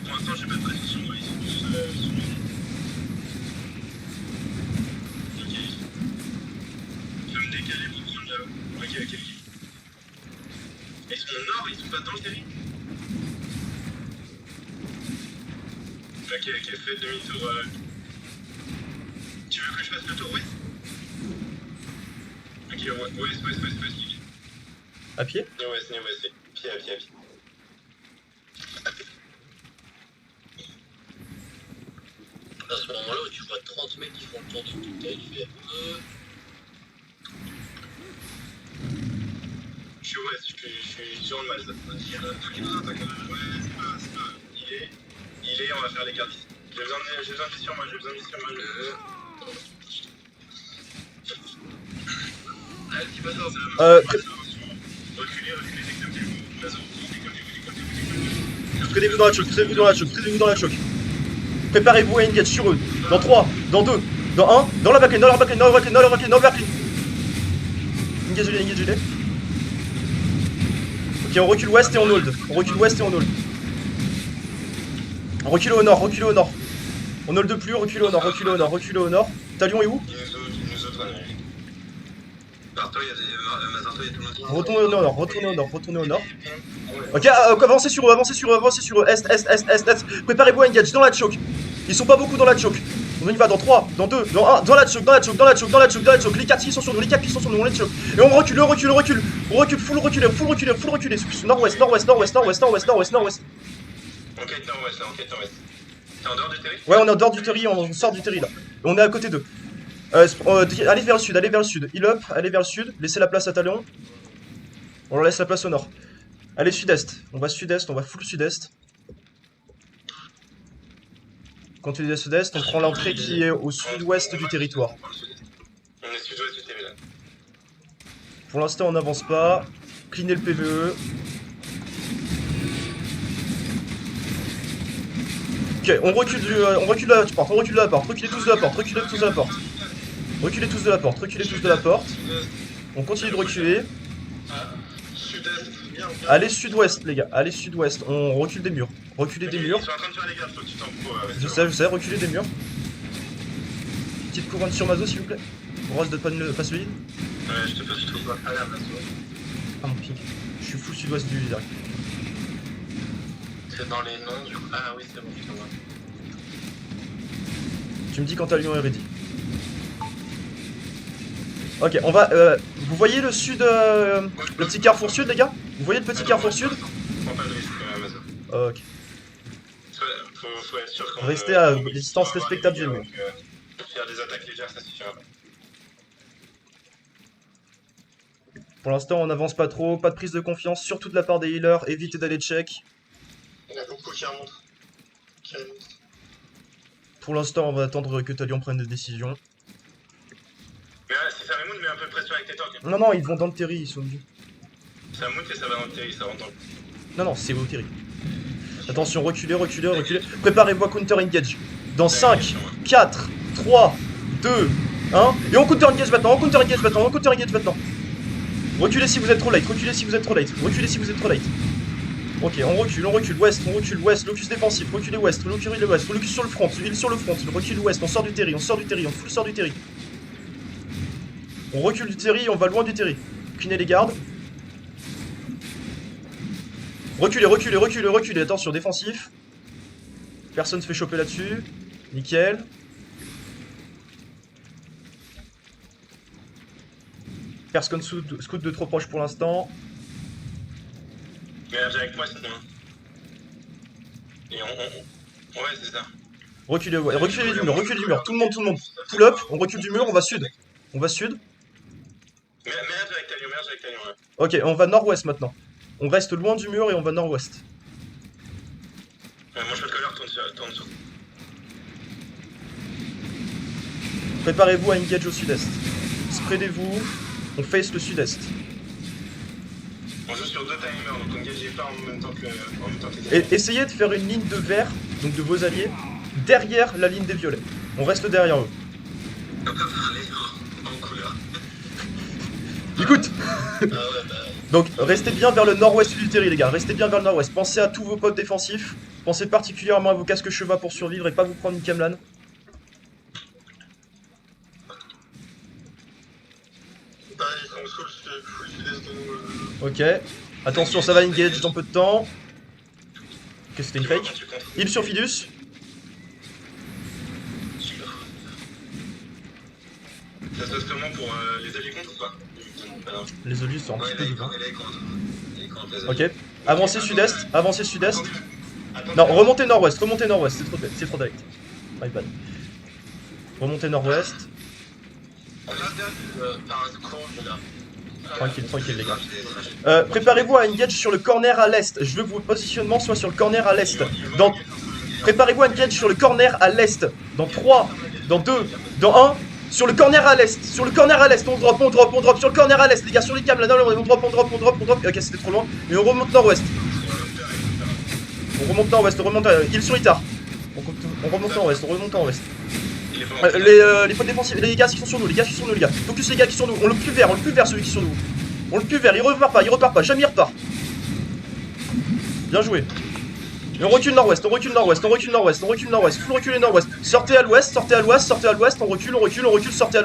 Pour l'instant, j'ai pas de pression sur moi, ils sont tous sur moi. Ok. Je vais me décaler pour prendre là. Ok. Ils sont au nord, ils sont pas dans le terrain. Ok, fais demi-tour. Tu veux que je fasse le tour ouest? Ok, ouest. À pied? Ouest. Pied. À ce moment-là où tu vois 30 mecs qui font le tour de tout le tu fais Je suis ouest, je suis sur le mal. Il y a un truc qui nous attaque. Ouais, c'est pas. Il est, on va faire les cartes ici. J'ai besoin de vie sur moi, Allez, petit bazar, c'est la main. Reculez, Prenez-vous dans la choc. Préparez-vous à engage sur eux. Dans 3, dans 2, dans 1, dans la backline. Engage-les. Ok, on recule ouest et on hold. On recule au nord. On hold plus, recule au nord. Talion est où? Il nous autres. Partout, il y a des Mazarto, il y a tout le monde. Retournez au nord. Ok, avancez sur eux. Est. Préparez-vous à engage dans la choke. Ils sont pas beaucoup dans la choke. On y va dans 3, dans 2, dans 1, dans la choke. Les 4 qui sont sur nous, on les choke. Et on recule. On recule, full reculer. Nord-ouest. Enquête nord-ouest. T'es en dehors du terrain? Ouais, on est en dehors du terri, on sort du terri là. On est à côté d'eux. Allez vers le sud. Heal up, allez vers le sud. Laissez la place à Talion. On leur laisse la place au nord. Allez sud-est. On va full sud-est. Continuez à sud-est, on prend l'entrée qui est au sud-ouest du territoire. On est sud-ouest du terrain là. Pour l'instant, on n'avance pas. Cleanez le PVE. Ok, on recule de la porte. Reculez tous de la porte. On continue de reculer. Allez sud-ouest, les gars. On recule des murs. Ils sont en train de faire les gardes, faut que tu t'en fous. Je sais, reculer des murs. Petite couronne sur Mazo, s'il vous plaît. Rose de pas solide. Ouais, je te passe tout. Allez, à Mazo. Ah, mon ping. Je suis full sud-ouest du direct. c'est dans les noms du coup. Ah oui, c'est bon, je te vois. Tu me dis quand Talion est ready. Ok, on va. Vous voyez le sud. Le petit carrefour sud, les gars? Vous voyez le petit carrefour sud? Prends pas de risque, Mazo. Ok. Faut être sûr qu'on. Restez à distance respectable du mur. Faire des attaques légères, ça suffira pas. Pour l'instant, on n'avance pas trop. Pas de prise de confiance, surtout de la part des healers. Évitez d'aller check. Il y en a beaucoup qui remontent. Pour l'instant, on va attendre que Talion prenne des décisions. Mais si ça remonte, mets un peu de pression avec tes tanks. Non, ils vont dans le terri, ils sont venus. Ça monte et ça va dans le terrain, ça rentre dans le. Non, c'est au terri. Attention, reculez. Préparez-vous à counter engage. Dans 5, 4, 3, 2, 1. Et on counter engage maintenant. Reculez si vous êtes trop late. Ok, on recule. Ouest. Locus défensif. Reculez ouest. Locus sur le front. Recule ouest. On sort du terri. On sort du terri. On recule du terri. On va loin du terri. Cleanez les gardes. Reculez. Attention, défensif. Personne se fait choper là-dessus. Nickel. Personne scout de trop proche pour l'instant. Mais viens avec moi sinon. Et on. Ouais, c'est ça. Reculez du mur. Tout le monde. pull up, on recule du mur, on va sud. On va sud. Merge avec Talion, ouais. Ok, on va nord-ouest maintenant. On reste loin du mur et on va nord-ouest. Moi je fais le colère, tourne sur. Préparez-vous à engage au sud-est. Spreadez-vous, on face le sud-est. On joue sur 2 timers, donc engagez pas en même temps que les Et essayez de faire une ligne de vert, donc de vos alliés, derrière la ligne des violets. On reste derrière eux. en couleur. Écoute. Ah ouais, bah. Donc restez bien vers le nord-ouest du terrain les gars, restez bien vers le nord-ouest. Pensez à tous vos potes défensifs. Pensez particulièrement à vos casques chevaux pour survivre et pas vous prendre une camelane. Ah, ils sont sous le full sud-est de nous. Ok. Attention, ça va engage dans peu de temps. Qu'est-ce que c'était une fake? Heal sur Fidus. Ça se passe comment pour les alliés contre ou pas? Les olives sont un petit peu vivants. Il est contre. Ok. Avancez sud-est, avancez sud-est. Non, remontez nord-ouest, c'est trop direct. My bad. Remontez nord-ouest. Tranquille les gars. Préparez-vous à engage sur le corner à l'est. Je veux que votre positionnement soit sur le corner à l'est. Préparez-vous à engage sur le corner à l'est. Dans 3, dans 2, dans 1. Sur le corner à l'est. Sur le corner à l'est. On drop. Sur le corner à l'est, les gars. Sur les câbles là, on drop. Ok, c'était trop loin. Et on remonte nord-ouest. On remonte nord-ouest. Il sur Itar. On remonte nord-ouest. Les potes défensifs, les gars qui sont sur nous, les gars. Focus les gars qui sont sur nous. On le plus vert celui qui est sur nous. On le plus vert, il repart pas, jamais il repart. Bien joué. Et on recule nord-ouest, full reculer nord-ouest. Sortez à l'ouest, on recule, sortez à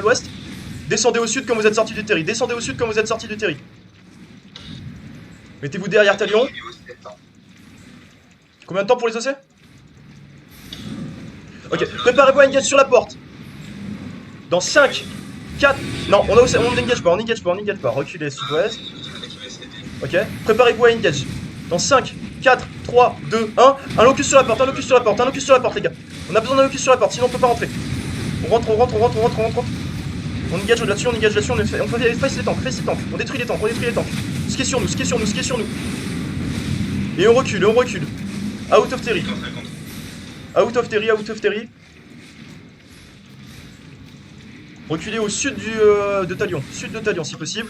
l'ouest. Descendez au sud comme vous êtes sortis du terri, Mettez-vous derrière Talion. Combien de temps pour les OC? Ok, préparez-vous à engage sur la porte. Dans 5, 4... Non, on n'engage pas, reculez sud-ouest. Ok, préparez-vous à engage. Dans 5, 4, 3, 2, 1. Un locus sur la porte, les gars. On a besoin d'un locus sur la porte, sinon on peut pas rentrer. On rentre. On engage là-dessus, on face les tanks. On détruit les tanks. Ce qui est sur nous. Et on recule. Out of Terry. Reculez au sud de Talion. Sud de Talion si possible.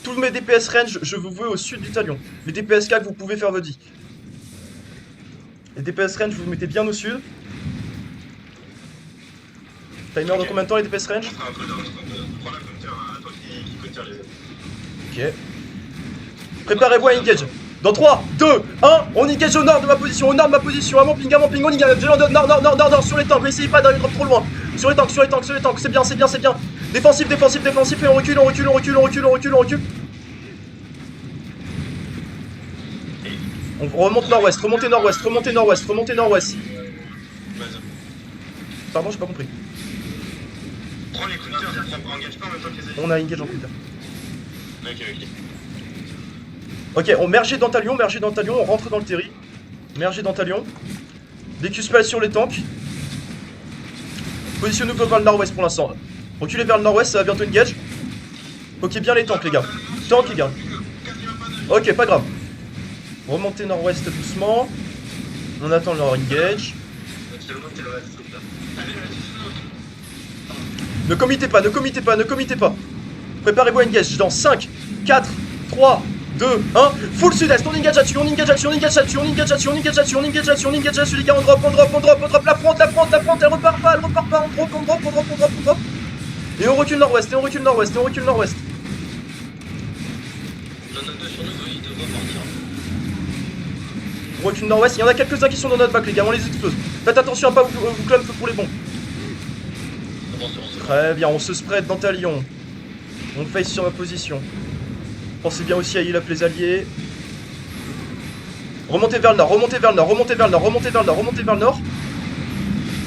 Tous mes DPS range, je vous veux au sud du Talion. Les DPS CAC, vous pouvez faire votre vie. Les DPS range, vous mettez bien au sud. Timer dans combien de temps les DPS range? Ok. Préparez-vous à engage. Dans 3, 2, 1, on engage au nord de ma position, à mon ping, on engage, nord, sur les tanks, essayez pas d'aller trop loin. Sur les tanks, c'est bien. Défensif, et on recule. On remonte nord-ouest, remontez nord-ouest. Pardon, j'ai pas compris. Prends les counters, on engage pas en même temps que les alliés. On a engage en counter. Ok. Ok, on merge dans Talion, on rentre dans le terri. Merge dans Talion. Décuspel sur les tanks. Positionnez-vous vers le nord-ouest pour l'instant. Reculez vers le nord-ouest, ça va bientôt engage. Ok, bien les tanks les gars. Ok, pas grave. Remontez nord-ouest doucement. On attend leur engage. Ne committez pas. Préparez-vous à engage dans 5, 4, 3, 2, 1, full sud-est, on engage là-dessus, les gars, on drop, la fronte, elle repart pas, on drop. Et on recule nord-ouest, On en a 2 sur nous, il devrait partir. On recule nord-ouest, il y en a quelques-uns qui sont dans notre bac les gars, on les explose. Faites attention à pas vous clump pour les bons. Très bien, on se spread dans Talion. On face sur ma position. Pensez bien aussi à heal up les alliés. Remontez vers le nord.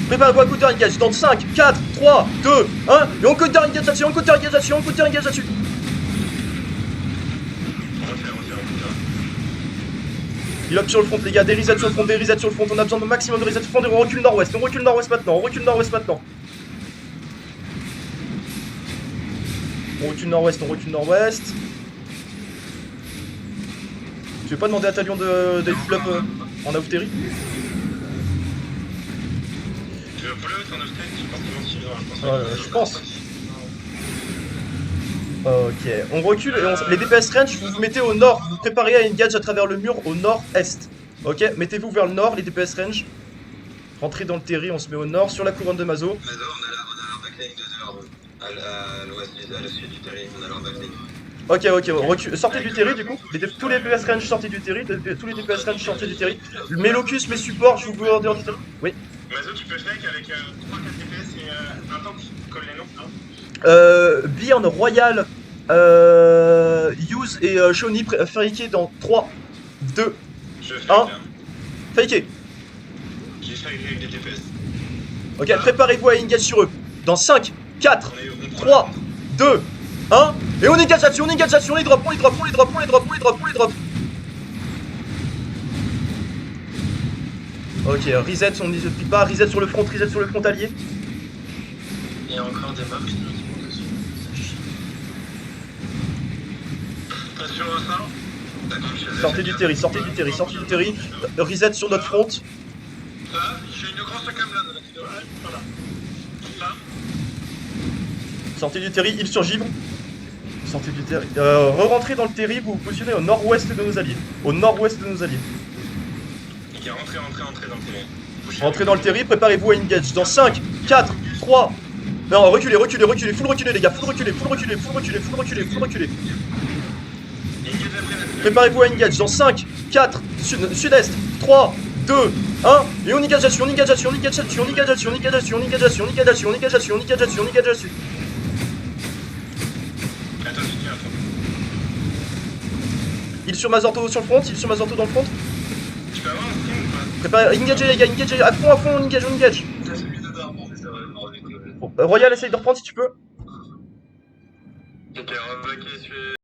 Préparez-vous à counter engage dans 5, 4, 3, 2, 1. Et on counter engage là-dessus, Heal up sur le front les gars, des resets sur le front, on a besoin de maximum de resets sur le front et on recule nord-ouest maintenant. On recule nord-ouest, on recule nord-ouest. Tu veux pas demander à Talion de pull up en Aouftéry? Tu veux pull out en Aouftéry? Je pense qu'ils vont suivre. Je pense. Ok, on recule et les DPS range, vous vous mettez au nord. Vous préparez à engage à travers le mur au nord-est. Ok, mettez-vous vers le nord, les DPS range. Rentrez dans le terri, on se met au nord sur la couronne de Mazo. Mazo, on a leur backline de Zerbe. À l'ouest, à la suite du terri, on a leur backline. Ok, on recule. Sortez du terri du coup. Tous les DPS range sortez du terri. Tous les DPS range sortez du terri. Mes locus, mes supports, je vous veux en dehors du terri. Oui. Mazo, tu peux fake avec 3-4 DPS et un tank. Colle les noms, hein. Byrne, Royal, Use et Shawnee faker dans 3, 2, Je fake. 1. Faker. J'ai fake avec des DPS. Ok, préparez-vous à engage sur eux. Dans 5, 4, On 3, 2, 1. Et on engage là-dessus, on les drop, on les drop. Ok, reset, on n'y plie pas, reset sur le front allié. Il y a encore des mobs qui nous font dessus. Pas sur ça. Sortez du terri. Reset sur notre front. Là, j'ai une grosse cam là. Voilà. Là. Sortez du terri, il sur givre. Sortez du terri. Re-rentrez dans le terri, vous vous positionnez au nord-ouest de nos alliés. Ok, rentrez dans le terri. Rentrez dans le terri, préparez-vous à engage. Dans 5, 4, 3. Non, reculez, full reculer les gars, full reculer. Préparez-vous à engage. Dans 5, 4, sud-est, 3, 2, 1. Et on engage là-dessus. Attends, je tiens à fond. Il sur Mazorto sur le front, dans le front. Tu peux avoir un string ou pas? Préparez, engagez les gars, à fond, on engage. T'as celui de d'arbre, ça va le voir avec le. Royal, essaye de reprendre si tu peux. Ok, on va bloquer celui.